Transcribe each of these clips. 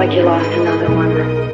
like you lost another one.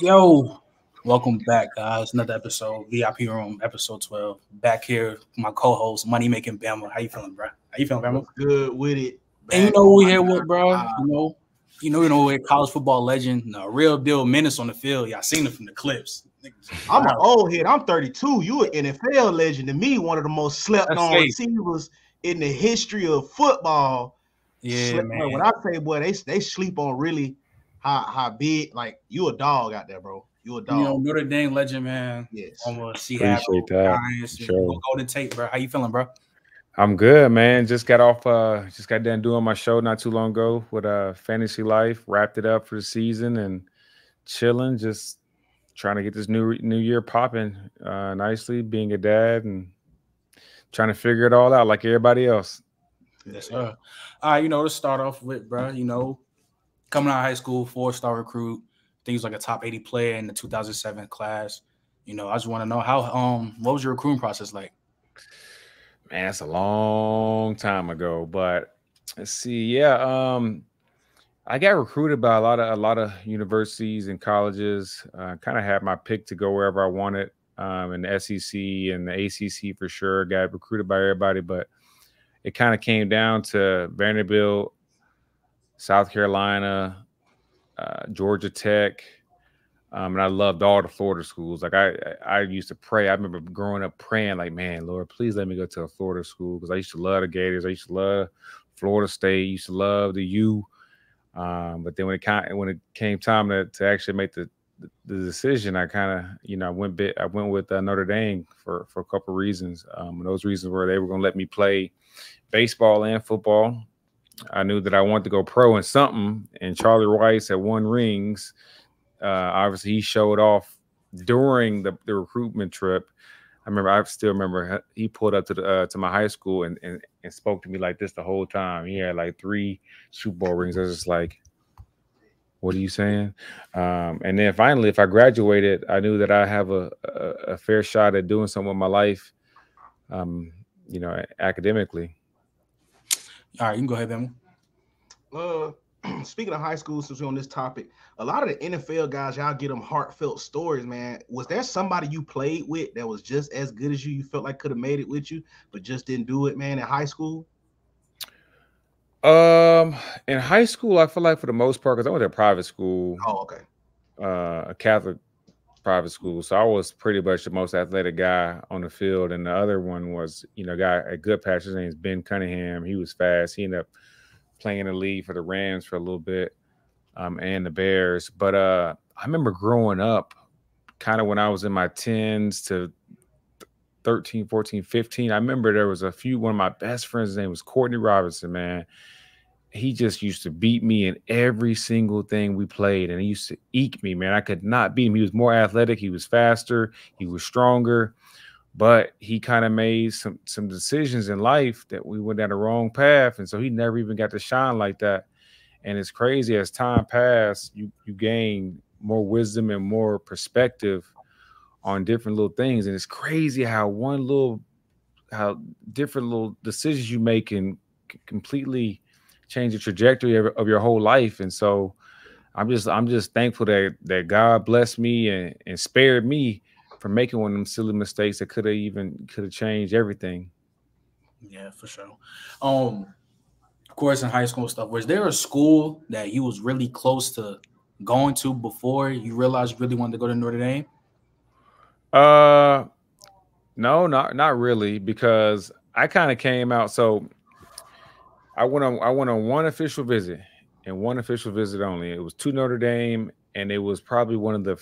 Yo, welcome back, guys. Another episode, VIP Room, episode 12. Back here, my co-host, Money Making Bama. How you feeling, bro? How you feeling, Bama? Good with it. And you know who we here with, bro? You know, we're college football legend, a real deal menace on the field. Y'all seen it from the clips. I'm an old head. I'm 32. You an NFL legend. To me, one of the most slept-on receivers in the history of football. Yeah, man. When I say, boy, they sleep on really how big. Like, you a dog out there, bro. You a dog. You know, Notre Dame legend, man. Yes. Almost Appreciate that. Sure. Golden Tate, bro. How you feeling, bro? I'm good, man. Just got done doing my show not too long ago with Fantasy Life. Wrapped it up for the season and chilling, just trying to get this new year popping nicely, being a dad and trying to figure it all out like everybody else. Yes, sir. To start off with, bro, coming out of high school, 4-star recruit, things like a top 80 player in the 2007 class. I just want to know what was your recruiting process like? Man, that's a long time ago, but let's see. Yeah, I got recruited by a lot of universities and colleges. Kind of had my pick to go wherever I wanted. In the SEC and the ACC for sure. Got recruited by everybody, but it kind of came down to Vanderbilt, South Carolina, Georgia Tech. And I loved all the Florida schools. Like I used to pray. I remember growing up praying, like, man, Lord, please let me go to a Florida school, because I used to love the Gators. I used to love Florida State. Used to love the U. But then when it came time to actually make the decision, I kind of I went with Notre Dame for a couple of reasons. And those reasons were they were going to let me play baseball and football. I knew that I wanted to go pro in something, and Charlie Rice had won rings. Obviously, he showed off during the recruitment trip. I still remember he pulled up to my high school and spoke to me like this the whole time. He had like 3 Super Bowl rings. I was just like, what are you saying? And then finally, if I graduated, I knew that I have a fair shot at doing something with my life, academically. All right, you can go ahead, Ben. Speaking of high school, since we're on this topic, a lot of the NFL guys, y'all get them heartfelt stories, man. Was there somebody you played with that was just as good as you felt like could have made it with you, but just didn't do it, man, in high school? In high school, I feel like for the most part, because I went to a private school. Oh, okay. A Catholic private school. So I was pretty much the most athletic guy on the field. And the other one was, a guy at Good Patch. His name is Ben Cunningham. He was fast. He ended up playing in the league for the Rams for a little bit, and the Bears. But I remember growing up kind of when I was in my 10s to 13, 14, 15. I remember there was one of my best friends, his name was Courtney Robinson, man. He just used to beat me in every single thing we played, and he used to eke me, man. I could not beat him. He was more athletic. He was faster. He was stronger. But he kind of made some decisions in life that we went down the wrong path, and so he never even got to shine like that. And it's crazy, as time passed, you gain more wisdom and more perspective on different little things. And it's crazy how different little decisions you make can completely change the trajectory of your whole life. And so I'm just thankful that God blessed me and spared me from making one of them silly mistakes that could have changed everything. Yeah, for sure. Of course, in high school stuff, was there a school that you was really close to going to before you realized you really wanted to go to Notre Dame? No, not really, because I kind of came out. So I went on one official visit and one official visit only. It was to Notre Dame, and it was probably one of the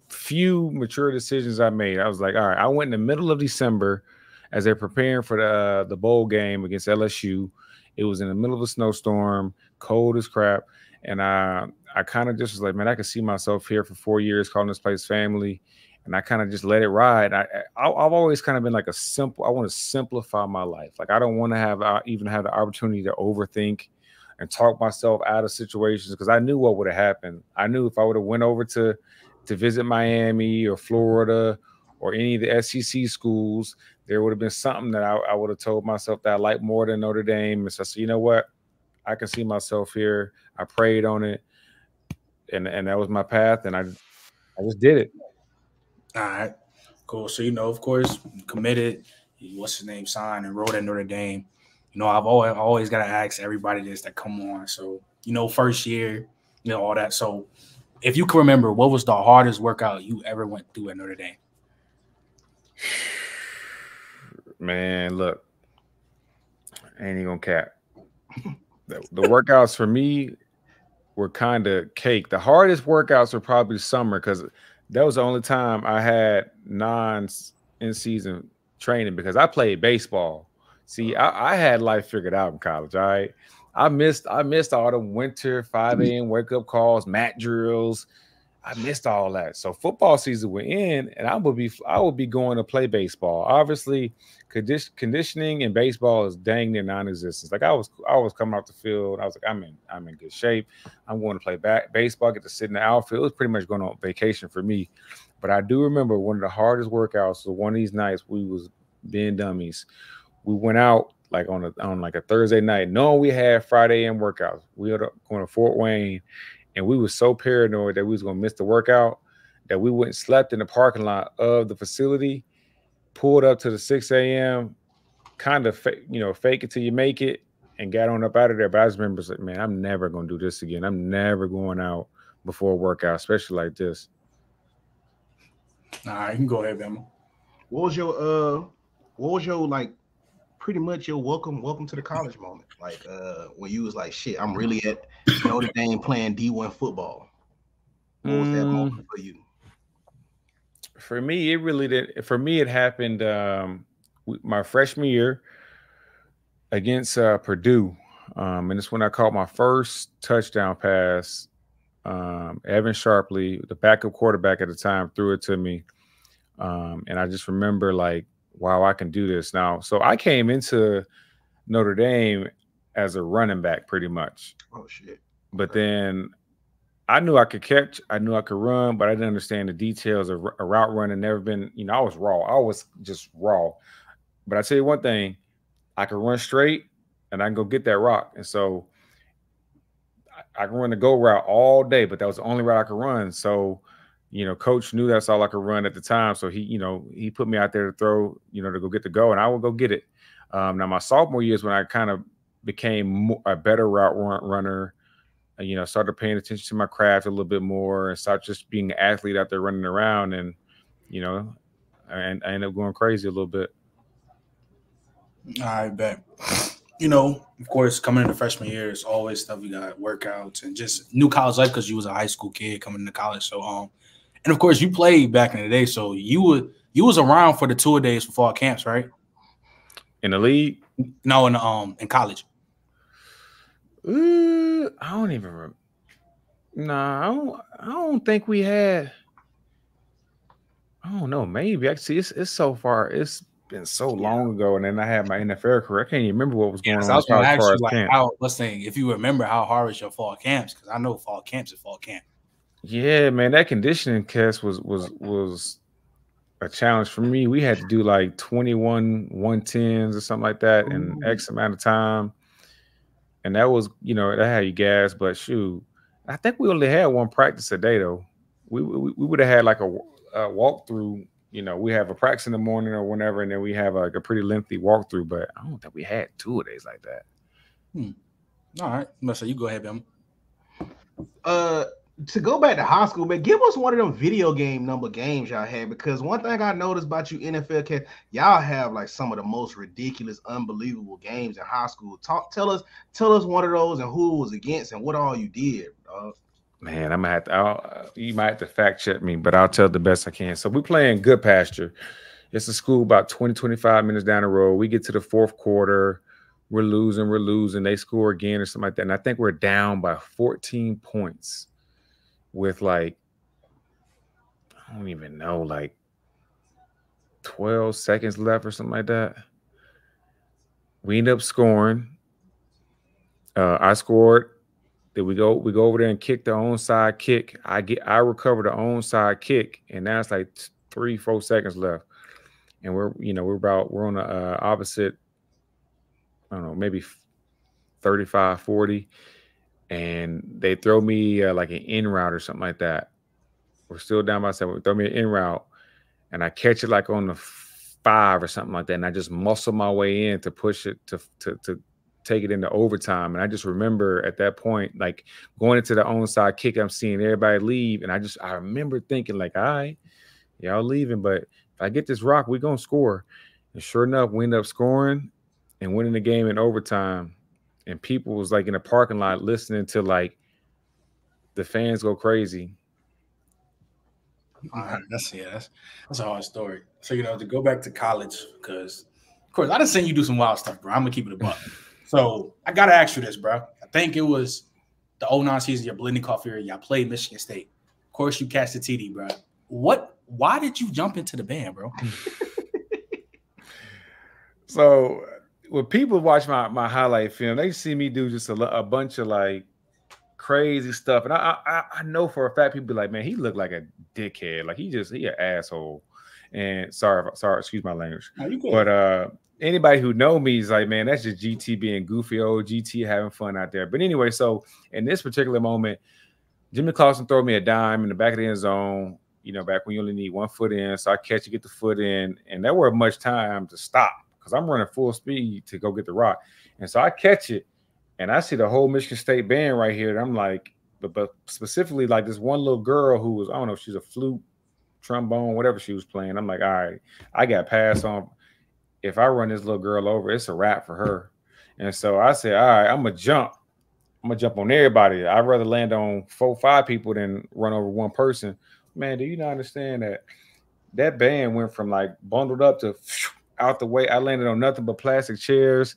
few mature decisions I made. I was like, all right, I went in the middle of December as they're preparing for the bowl game against LSU. It was in the middle of a snowstorm, cold as crap, and I kind of just was like, man, I could see myself here for 4 years, calling this place family. And I kind of just let it ride. I've always kind of been like I want to simplify my life. Like I don't want to have even have the opportunity to overthink and talk myself out of situations, because I knew what would have happened. I knew if I would have went over to visit Miami or Florida or any of the SEC schools, there would have been something that I would have told myself that I liked more than Notre Dame. And so I said, you know what? I can see myself here. I prayed on it, and that was my path, and I just did it. All right, cool. So of course, committed. What's his name? Signed and wrote at Notre Dame. I've always got to ask everybody this that come on. So first year, all that. So if you can remember, what was the hardest workout you ever went through at Notre Dame? Man, look, I ain't even gonna cap. The workouts for me were kind of cake. The hardest workouts were probably summer, because that was the only time I had in-season training, because I played baseball. See, I had life figured out in college. All right, I missed all the winter 5 a.m. wake up calls, mat drills. I missed all that. So football season went in, and I would be going to play baseball. Obviously, conditioning in baseball is dang near non-existent. Like I was coming off the field. I was like, I'm in good shape. I'm going to play baseball. Get to sit in the outfield. It was pretty much going on vacation for me. But I do remember one of the hardest workouts was one of these nights we was being dummies. We went out like on a Thursday night, knowing we had Friday AM workouts. We were going to Fort Wayne. And we were so paranoid that we was going to miss the workout that we went and slept in the parking lot of the facility, pulled up to the 6 a.m., kind of, fake it till you make it, and got on up out of there. But I just remember, like, man, I'm never going to do this again. I'm never going out before a workout, especially like this. All right, you can go ahead, Bama. What was your like pretty much your welcome to the college moment? Like when you was like, shit, I'm really at Notre Dame playing D1 football. What was that moment for you? For me, it really did. For me, it happened my freshman year against Purdue. And it's when I caught my first touchdown pass. Evan Sharpley, the backup quarterback at the time, threw it to me. And I just remember like, wow, I can do this now. So I came into Notre Dame as a running back pretty much. Oh, shit. But then I knew I could catch, I knew I could run, but I didn't understand the details of a route running. Never been, I was raw. I was just raw. But I tell you one thing, I can run straight and I can go get that rock. And so I can run the go route all day, but that was the only route I could run. So, coach knew that's all I could run at the time. So he put me out there to throw, to go get the go, and I would go get it. Now my sophomore year is when I kind of became a better route runner. Started paying attention to my craft a little bit more and started just being an athlete out there running around. And, and I ended up going crazy a little bit. I bet. Of course, coming into freshman year, it's always stuff. You got workouts and just new college life because you was a high school kid coming into college. So, and of course, you played back in the day. So you was around for the tour days for fall camps, right? In the league? No, in college. I don't even remember. Nah, I don't think we had. I don't know. Maybe actually, it's so far. It's been so long ago, and then I had my NFL career. I can't even remember what was going on. I was going to ask you, like, let's say, if you remember how hard was your fall camps, because I know fall camps is fall camp. Yeah, man, that conditioning test was a challenge for me. We had to do like 21 110s or something like that in X amount of time, and that was, that had you gas. But shoot, I think we only had one practice a day though. We would have had like a walkthrough. We have a practice in the morning or whenever, and then we have like a pretty lengthy walkthrough. But I don't think we had 2 days like that. All right, so you go ahead, Ben. to go back to high school, man, give us one of them video game number games y'all had, because one thing I noticed about you NFL cats, y'all have like some of the most ridiculous, unbelievable games in high school. Tell us one of those and who it was against and what all you did, dog. Man, I'm gonna have to. You might have to fact check me, but I'll tell the best I can. So we playing Good Pasture. It's a school about 20, 25 minutes down the road. We get to the fourth quarter. We're losing. They score again or something like that. And I think we're down by 14 points with like, I don't even know, like 12 seconds left or something like that. We end up scoring. I scored. Then we go over there and kick the onside kick. I recover the onside kick, and now it's like 3-4 seconds left. And we're on the opposite, I don't know, maybe 35, 40. And they throw me like an in route or something like that. We're still down by 7. Throw me an in route, and I catch it like on the 5 or something like that. And I just muscle my way in to push it to take it into overtime. And I just remember at that point, like going into the onside kick, I'm seeing everybody leave. And I remember thinking like, all right, y'all leaving, but if I get this rock, we're going to score. And sure enough, we end up scoring and winning the game in overtime. And people was like in the parking lot listening to like the fans go crazy. That's a hard story. So, to go back to college, because of course I done seen you do some wild stuff, bro. I'm gonna keep it a buck. So I gotta ask you this, bro. I think it was the 09 season, your blending coffee year, y'all played Michigan State. Of course, you catch the TD, bro. Why did you jump into the band, bro? So when people watch my highlight film, they see me do just a bunch of like crazy stuff. And I know for a fact people be like, man, he looked like a dickhead. Like he an asshole. And sorry, excuse my language. No, but anybody who know me is like, man, that's just GT being goofy, old GT having fun out there. But anyway, so in this particular moment, Jimmy Clausen threw me a dime in the back of the end zone, back when you only need 1 foot in. So I catch it, get the foot in, and there wasn't much time to stop because I'm running full speed to go get the rock. And so I catch it, and I see the whole Michigan State band right here. And I'm like, but specifically like this one little girl who was, I don't know if she's a flute, trombone, whatever she was playing. I'm like, all right, I got passed on. If I run this little girl over, it's a wrap for her. And so I said, all right, I'm going to jump on everybody. I'd rather land on 4, 5 people than run over one person. Man, do you not understand that band went from like bundled up to out the way? I landed on nothing but plastic chairs,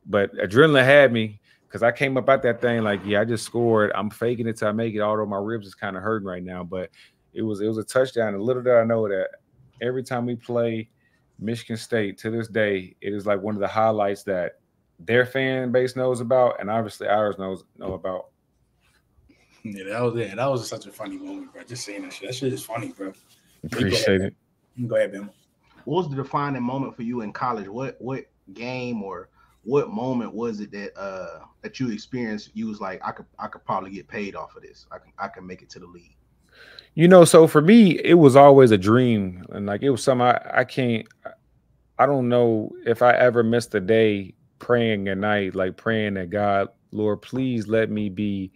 but adrenaline had me because I came up out that thing like, yeah, I just scored. I'm faking it till I make it, although my ribs is kind of hurting right now. But it was a touchdown. And little did I know that every time we play Michigan State to this day, it is like one of the highlights that their fan base knows about, and obviously ours know about. Yeah, that was such a funny moment, bro. Just saying that shit. That shit is funny, bro. Appreciate it. Go ahead, Ben. What was the defining moment for you in college? What game or what moment was it that you experienced? You was like, I could probably get paid off of this. I can make it to the league. So for me, it was always a dream, and like it was something I don't know if I ever missed a day praying at night, like praying that God, Lord, please let me be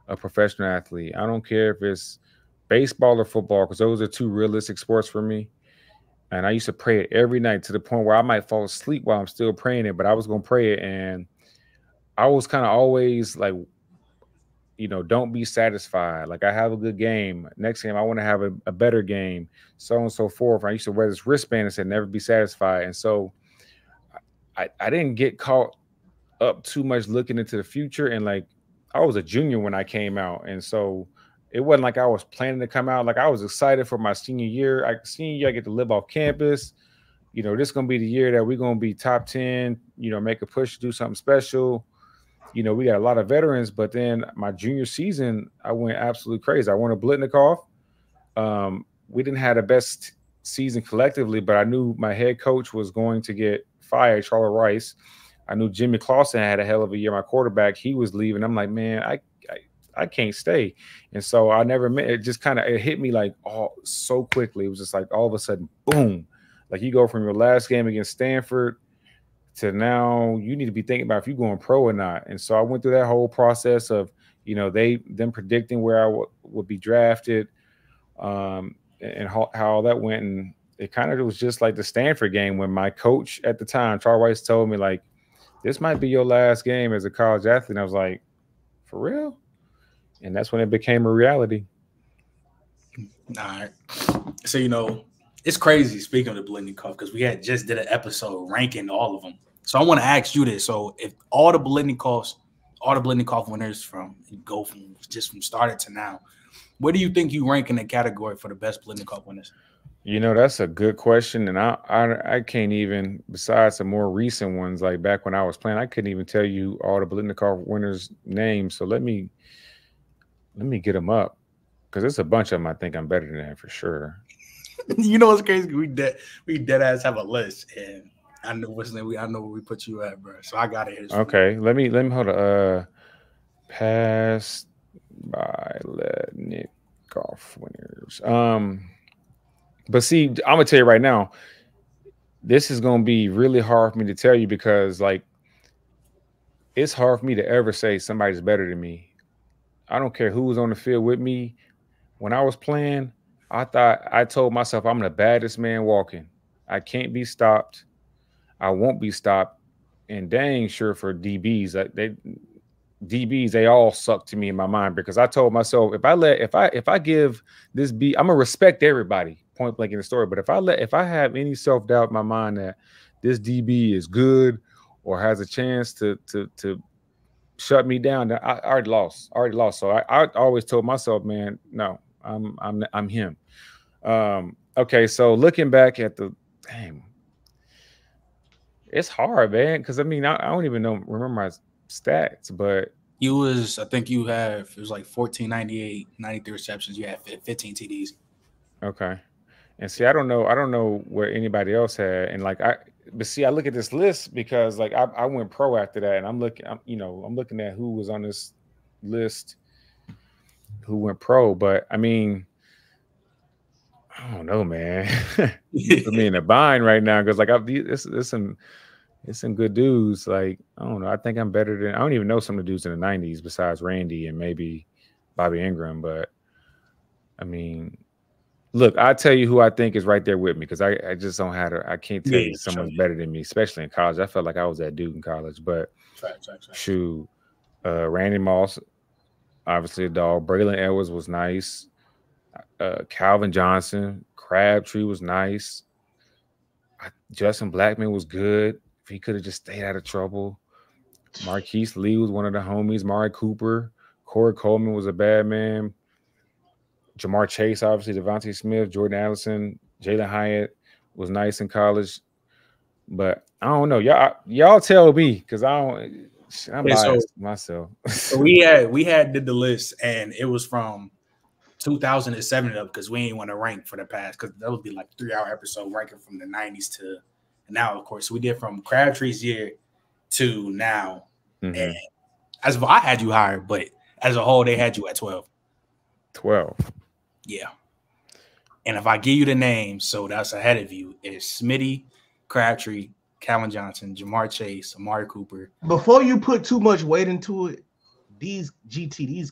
a professional athlete. I don't care if it's baseball or football, because those are 2 realistic sports for me. And I used to pray it every night to the point where I might fall asleep while I'm still praying it, but I was going to pray it. And I was kind of always like, don't be satisfied. Like I have a good game. Next game, I want to have a better game, so on and so forth. I used to wear this wristband and said, never be satisfied. And so I didn't get caught up too much looking into the future. And like, I was a junior when I came out. And so it wasn't like I was planning to come out. Like I was excited for my senior year. I get to live off campus. This is going to be the year that we're going to be top 10, make a push to do something special. We got a lot of veterans, but then my junior season, I went absolutely crazy. I won a Blitnikoff. We didn't have the best season collectively, but I knew my head coach was going to get fired, Charlie Rice. I knew Jimmy Clausen had a hell of a year. My quarterback, he was leaving. I'm like, man, I can't stay. And so I never met. It just kind of hit me like so quickly. It was just like all of a sudden, boom. Like you go from your last game against Stanford to now you need to be thinking about if you're going pro or not. And so I went through that whole process of, them predicting where I would be drafted, and how all that went. And it kind of was just like the Stanford game when my coach at the time, Charles Weiss, told me, like, this might be your last game as a college athlete. And I was like, for real? And that's when it became a reality. All right. So, it's crazy, speaking of the Biletnikoff, because we had just did an episode ranking all of them. So I want to ask you this. So if all the Biletnikoff winners from started to now, where do you think you rank in the category for the best Biletnikoff winners? That's a good question. And I can't even, besides the more recent ones, like back when I was playing, I couldn't even tell you all the Biletnikoff winners' names. So let me get them up, because there's a bunch of them I think I'm better than that for sure. What's crazy? We dead ass have a list, and I know where we put you at, bro. So I got it. Okay, let me hold on. Past Biletnikoff winners. But see, I'm gonna tell you right now, this is gonna be really hard for me to tell you, because like, it's hard for me to ever say somebody's better than me. I don't care who was on the field with me. When I was playing, I told myself I'm the baddest man walking. I can't be stopped. I won't be stopped. And dang sure for DBs, they all suck to me in my mind, because I told myself, if I give this beat, I'm gonna respect everybody, point blank in the story. But if I have any self-doubt in my mind that this DB is good or has a chance to shut me down, I already lost. So I always told myself, man, no, I'm him. Okay, so looking back at it's hard, man, because I don't even remember my stats, but it was like 1498, 93 receptions. You had 15 TDs. Okay. And see, I don't know what anybody else had. And like, I look at this list because like I went pro after that, and I'm looking at who was on this list who went pro. But I don't know, man. Put me in a bind right now, because like it's some good dudes. Like, I don't know. I think I'm better than, I don't even know some of the dudes in the 90s besides Randy and maybe Bobby Ingram. But look, I'll tell you who I think is right there with me, because I just don't have I can't tell you someone's better than me, especially in college. I felt like I was that dude in college. But shoot, Randy Moss, obviously a dog. Braylon Edwards was nice. Calvin Johnson, Crabtree was nice. Justin Blackman was good. If he could have just stayed out of trouble. Marquise Lee was one of the homies. Mari Cooper, Corey Coleman was a bad man. Jamar Chase, obviously, Devontae Smith, Jordan Allison, Jalen Hyatt was nice in college. But I don't know. Y'all tell me, because I'm biased myself. So we did the list, and it was from 2007 up, because we ain't want to rank for the past, because that would be like 3-hour episode ranking from the 90s to now, of course. So we did from Crabtree's year to now. Mm-hmm. And as I had you higher, but as a whole, they had you at 12. 12. Yeah. And if I give you the names, so that's ahead of you, it's Smitty, Crabtree, Calvin Johnson, Jamar Chase, Amari Cooper. Before you put too much weight into it, these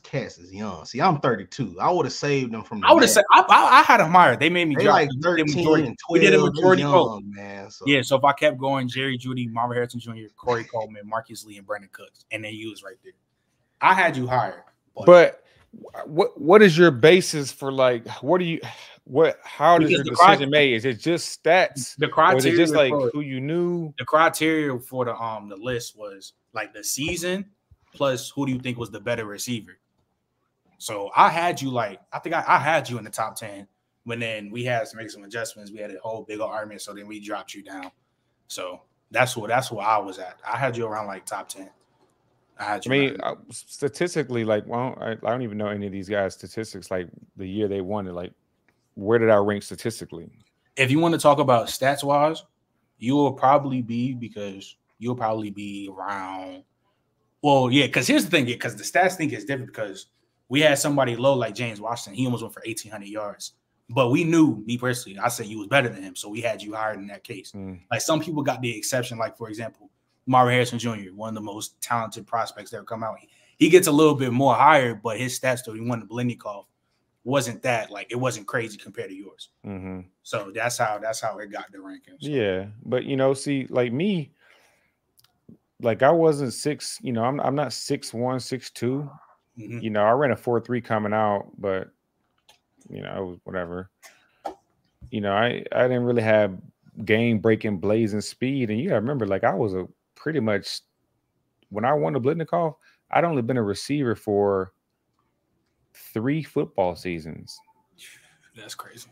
cats is young. See, I'm 32. I would have saved them from. I had them higher. They made me drop like 13 and 12. We did a majority vote, man. So. Yeah. So if I kept going, Jerry Jeudy, Marvin Harrison Jr., Corey Coleman, Marcus Lee, and Brandon Cooks, and then you was right there. I had you higher. But what is your basis for, like, how does your decision made? Is it just stats? The criteria, or is it just like who you knew? The criteria for the list was like the season plus who do you think was the better receiver. So I had you I had you in the top 10, but then we had to make some adjustments. We had a whole big argument, so then we dropped you down. So that's where I was at. I had you around like top 10. Statistically, like, I don't even know any of these guys' statistics, like the year they won it. Like, where did I rank statistically? If you want to talk about stats wise, you'll probably be around. Well, yeah, because here's the thing, because the stats thing is different, because we had somebody low like James Washington. He almost went for 1,800 yards. But we knew, me personally, I said you was better than him, so we had you higher in that case. Like, some people got the exception, like, for example, Marvin Harrison Jr., one of the most talented prospects that ever come out. he gets a little bit more higher, but his stats though he won the Blendnikov wasn't that like it wasn't crazy compared to yours. So that's how it got the ranking. So. Yeah, but you know, see, like me, like I wasn't 6. You know, I'm not 6'1", 6'2". You know, I ran a 4.3 coming out, but you know, it was whatever. You know, I didn't really have game breaking blazing speed, and you gotta remember, like I was a pretty much when I won the Blendnikov, I'd only been a receiver for 3 football seasons. That's crazy.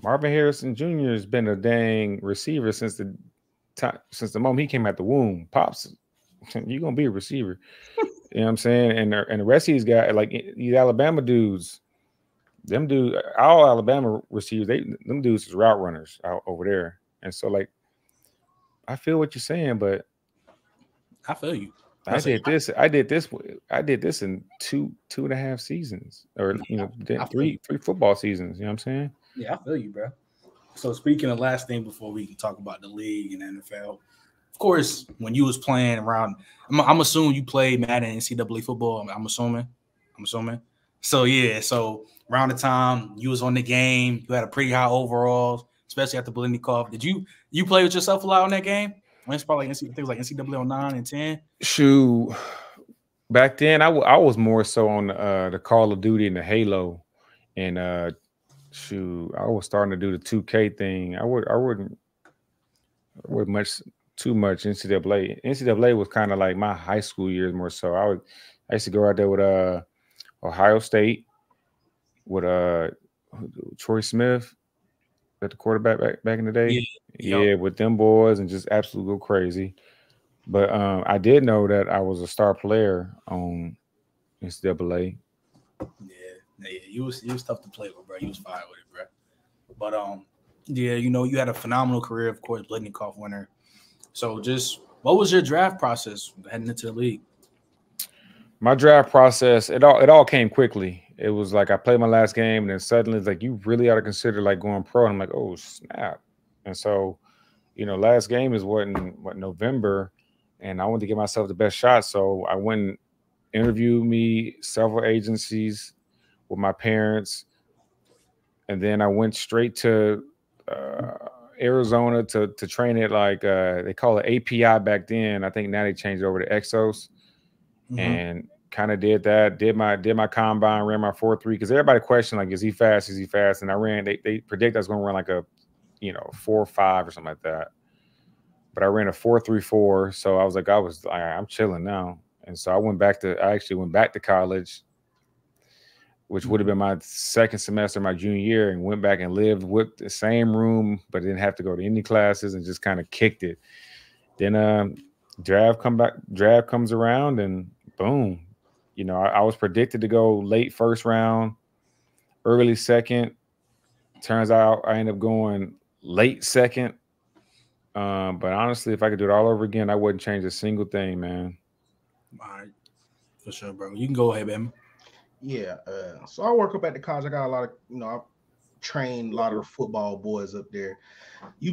Marvin Harrison Jr. has been a dang receiver since the moment he came out the womb. Pops, you're gonna be a receiver. You know what I'm saying? And the rest of these guys, like these Alabama dudes, them dudes, all Alabama receivers, them dudes is route runners out over there. And so, like, I feel what you're saying, but I feel you. I did this in 2.5 seasons, or you know, 3 football seasons. You know what I'm saying? Yeah, I feel you, bro. So speaking of last thing before we can talk about the league and NFL, of course, when you was playing around, I'm assuming you played Madden NCAA football. I'm assuming. So yeah, so around the time you was on the game, you had a pretty high overalls, especially after Blendnikov. Did you play with yourself a lot on that game? When it's probably things like NCAA 09 and 10. Shoot, back then I was more so on the Call of Duty and the Halo, and shoot, I was starting to do the 2K thing. I wouldn't too much NCAA. NCAA was kind of like my high school years more so. I used to go out there with Ohio State with Troy Smith, at the quarterback back in the day. Yeah, with them boys and just absolutely go crazy. But I did know that I was a star player on NCAA. Yeah, you was tough to play with, bro. You was fine with it, bro. But yeah, you know, you had a phenomenal career, of course, Blendnikov winner. So just what was your draft process heading into the league? My draft process, it all came quickly. It was like I played my last game, and then suddenly it's like you really ought to consider like going pro. And I'm like, oh snap! And so, you know, last game is what November, and I wanted to give myself the best shot. So I went and interviewed me several agencies with my parents, and then I went straight to Arizona to train it like they call it API back then. I think now they changed it over to Exos. And kind of did that. Did my combine, ran my 4.3 because everybody questioned like, is he fast? And I ran. They predict I was going to run like a, 4.5 or something like that. But I ran a 4.34, so I was like, I'm chilling now. And so I actually went back to college, which would have been my second semester, my junior year, and went back and lived with the same room, but didn't have to go to any classes and just kind of kicked it. Then draft comes around and boom, I was predicted to go late first round, early second. Turns out I ended up going late second. But honestly, if I could do it all over again, I wouldn't change a single thing, man. All right, for sure, bro. You can go ahead, man. Yeah. So I work up at the college. I got a lot of, I trained a lot of the football boys up there.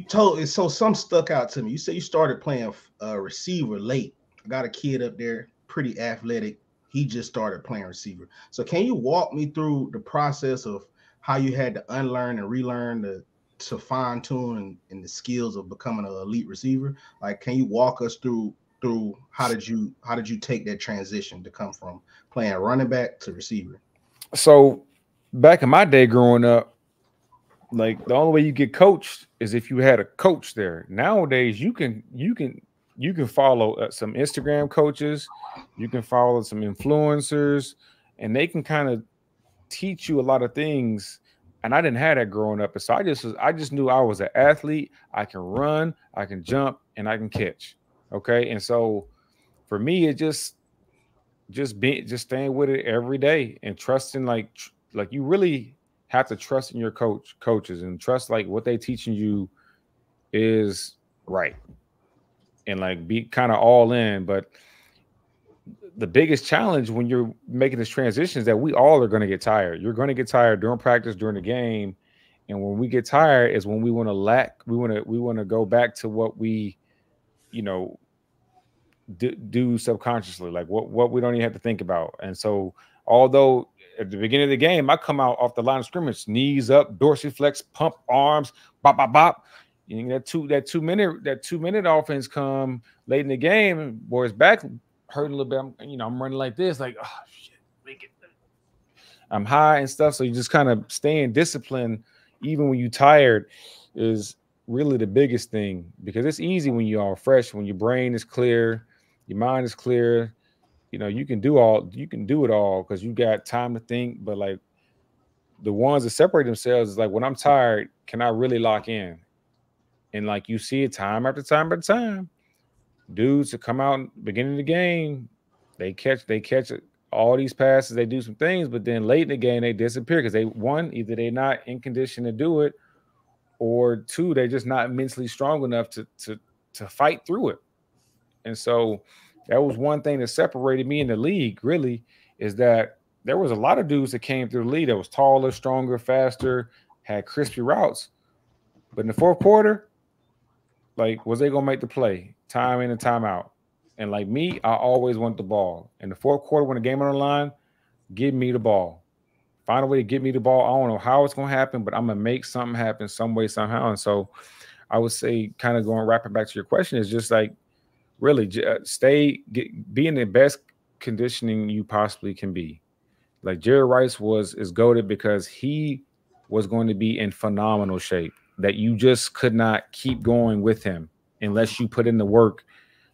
So some stuck out to me. You said you started playing receiver late. I got a kid up there, pretty athletic. He just started playing receiver. So can you walk me through the process of how you had to unlearn and relearn to fine tune and the skills of becoming an elite receiver? Like, can you walk us through how did you take that transition to come from playing running back to receiver? So back in my day growing up, like the only way you get coached is if you had a coach there. Nowadays, you can follow some Instagram coaches, you can follow some influencers, and they can kind of teach you a lot of things. And I didn't have that growing up, and so I just knew I was an athlete. I can run, I can jump, and I can catch. Okay, and so for me, it just staying with it every day and trusting, like you really have to trust in your coaches and trust like what they teaching you is right, and like be kind of all in. But the biggest challenge when you're making this transition is that we all are going to get tired. You're going to get tired during practice, during the game, and when we get tired is when we want to lack. We want to go back to what we, do subconsciously, like what we don't even have to think about. And so, although at the beginning of the game, I come out off the line of scrimmage, knees up, dorsiflex, pump, arms, bop, bop, bop. You know, that two minute offense come late in the game, boys back hurting a little bit. I'm running like this, like, oh shit, make it. I'm high and stuff. So you just kind of staying disciplined, even when you're tired, is really the biggest thing, because it's easy when you're all fresh, when your brain is clear, your mind is clear. You can do it all because you got time to think. But like the ones that separate themselves is like, when I'm tired, can I really lock in? And like you see it time after time after time. Dudes that come out beginning of the game, they catch all these passes, they do some things, but then late in the game they disappear because either they're not in condition to do it, or two, they're just not mentally strong enough to fight through it. And so that was one thing that separated me in the league, really, is that there was a lot of dudes that came through the league that was taller, stronger, faster, had crispy routes. But in the fourth quarter, like, was they going to make the play? Time in and time out. And like me, I always want the ball. In the fourth quarter, when the game on the line, give me the ball. Find a way to get me the ball. I don't know how it's going to happen, but I'm going to make something happen some way, somehow. And so I would say, kind of wrapping back to your question, is just like, really be in the best conditioning you possibly can be. Like Jerry Rice is goated because he was going to be in phenomenal shape, that you just could not keep going with him unless you put in the work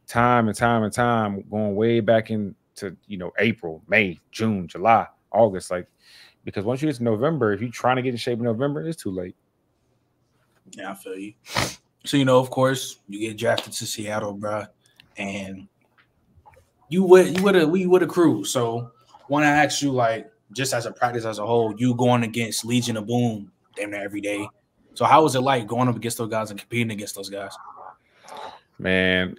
time and time and time, going way back into April, May, June, July, August. Like, because once you get to November, if you're trying to get in shape in November, it's too late. Yeah, I feel you. So, of course, you get drafted to Seattle, bro, and we with a crew. So, want to ask you, like, just as a practice as a whole, you going against Legion of Boom damn near every day. So, how was it like going up against those guys and competing against those guys? Man,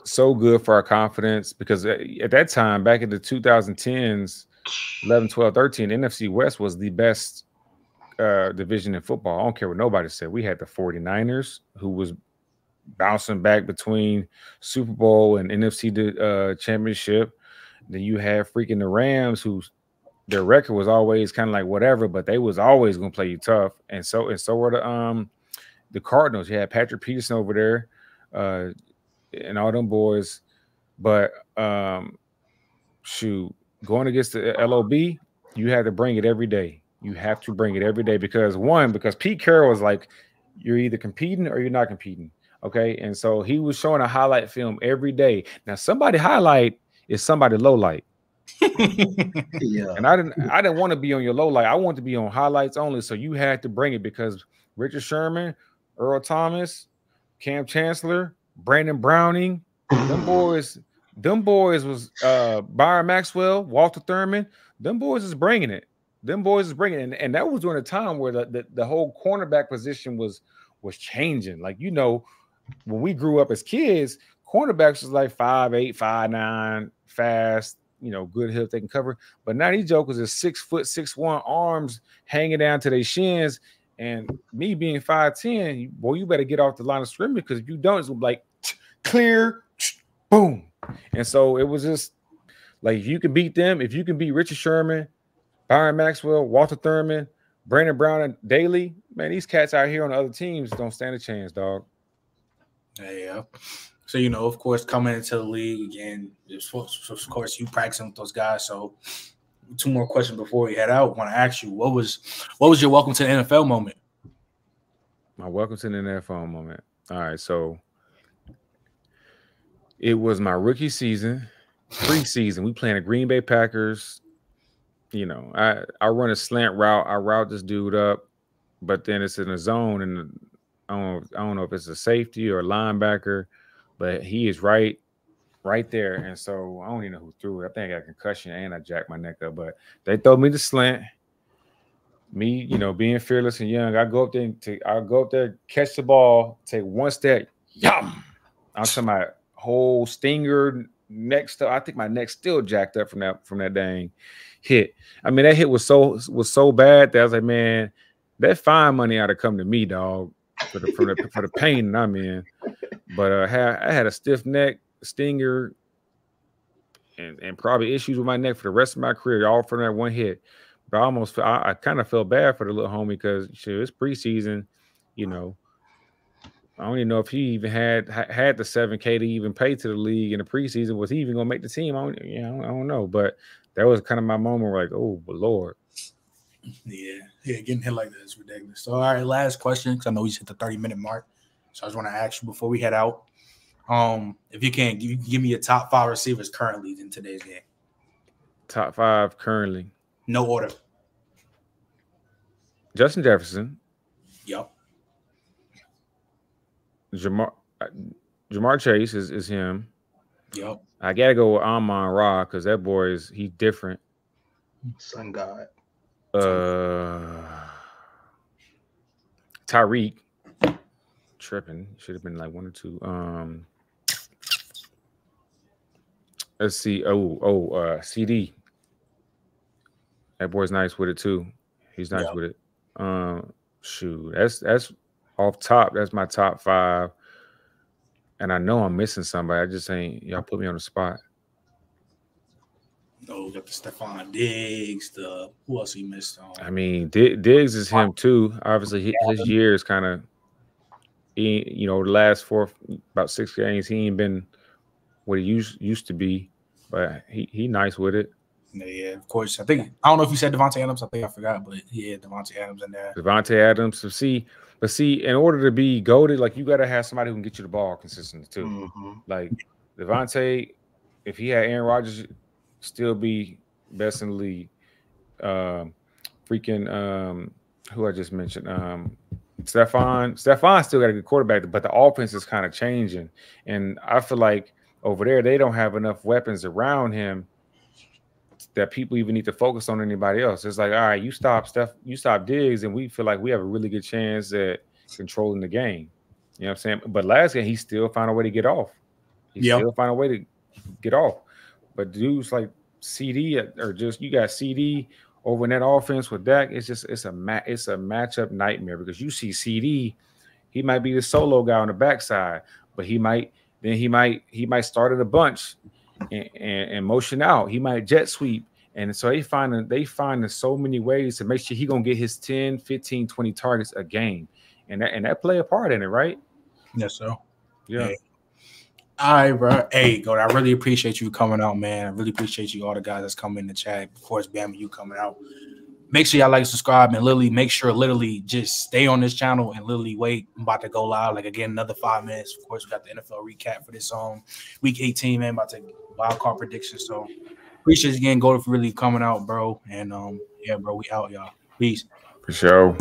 so good for our confidence, because at that time, back in the 2010s, 11, 12, 13, NFC West was the best division in football. I don't care what nobody said. We had the 49ers, who was bouncing back between Super Bowl and NFC championship. Then you had freaking the Rams, whose their record was always kind of like whatever, but they was always going to play you tough. And so were the Cardinals. You had Patrick Peterson over there, and all them boys. But going against the LOB, you had to bring it every day. You have to bring it every day because Pete Carroll was like, you're either competing or you're not competing. Okay. And so he was showing a highlight film every day. Now, somebody highlight is somebody low light. Yeah. And I didn't want to be on your low light. I wanted to be on highlights only. So you had to bring it, because Richard Sherman, Earl Thomas, Cam Chancellor, Brandon Browning, them boys was Byron Maxwell, Walter Thurman. Them boys is bringing it. And that was during a time where the whole cornerback position was changing. Like, when we grew up as kids, cornerbacks was like 5'8", 5'9", fast, good hips they can cover. But now these jokers is 6 foot, 6'1", arms hanging down to their shins. And me being 5'10", boy, you better get off the line of scrimmage, because if you don't, it's like clear, boom. And so it was just like, if you can beat them, if you can beat Richard Sherman, Byron Maxwell, Walter Thurman, Brandon Brown, and Daly, man, these cats out here on the other teams don't stand a chance, dog. Yeah. So, of course, coming into the league again, of course, you practicing with those guys. So, 2 more questions before we head out. I want to ask you, what was your welcome to the NFL moment? My welcome to the NFL moment. All right, so it was my rookie season, preseason. We playing the Green Bay Packers. I run a slant route. I route this dude up, but then it's in a zone, and I don't know if it's a safety or a linebacker, but he is right there. And so I don't even know who threw it. I think I got a concussion and I jacked my neck up, but they throw me the slant. Me, being fearless and young, I go up there, catch the ball, take one step, yum. I'm talking about whole stinger, neck stuff. I think my neck's still jacked up from that dang hit. I mean, that hit was so bad that I was like, man, that fine money ought to come to me, dog, for the pain that I'm in. But I had a stiff neck. stinger and probably issues with my neck for the rest of my career, all from that one hit. But I kind of felt bad for the little homie because it's preseason, you know. I don't even know if he even had the $7K to even pay to the league in the preseason. Was he even gonna make the team? I don't know. But that was kind of my moment where like, oh, but Lord. Yeah, getting hit like that is ridiculous. So, all right, last question, because I know we hit the 30-minute mark. So I just want to ask you before we head out. If you can, give me your top 5 receivers currently in today's game. Top 5 currently. No order. Justin Jefferson. Yep. Jamar Chase is him. Yep. I gotta go with Amon-Ra because that boy he's different. Sun God. Tyreek. Tripping. Should have been like 1 or 2. Let's see. CD. That boy's nice with it too. He's nice with it. Shoot, that's off top. That's my top 5. And I know I'm missing somebody. I just ain't. Y'all put me on the spot. Oh, we got the Stephon Diggs. Who else he missed on? I mean, Diggs is him too. Obviously, his year is kind of. The last about 6 games, he ain't been what he used to be, but he nice with it. Yeah, of course. I don't know if you said Devontae Adams. I think I forgot, but yeah, Devontae Adams in there. Devontae Adams. So see, in order to be goated, like you got to have somebody who can get you the ball consistently too. Mm-hmm. Like Devontae, if he had Aaron Rodgers, still be best in the league. Who I just mentioned. Stephon still got a good quarterback, but the offense is kind of changing. And I feel like over there, they don't have enough weapons around him that people even need to focus on anybody else. It's like, all right, you stop Diggs, and we feel like we have a really good chance at controlling the game. You know what I'm saying? But last game, he still found a way to get off. Still found a way to get off. But dudes like CD you got CD over in that offense with Dak, it's a matchup nightmare because you see CD, he might be the solo guy on the backside, but he might start at a bunch and motion out. He might jet sweep. And so they find so many ways to make sure he gonna get his 10, 15, 20 targets a game. And that play a part in it, right? Yes, sir. Yeah. Hey. All right, bro. Hey, God, I really appreciate you coming out, man. I really appreciate you, all the guys that's coming in the chat. Of course, Bam, you coming out. Make sure y'all like, subscribe, and literally just stay on this channel and literally wait. I'm about to go live, like, again, another 5 minutes. Of course, we got the NFL recap for this week 18, man. About to wild card predictions. So appreciate you again, Go for really coming out, bro. And yeah, bro, we out, y'all. Peace. For sure.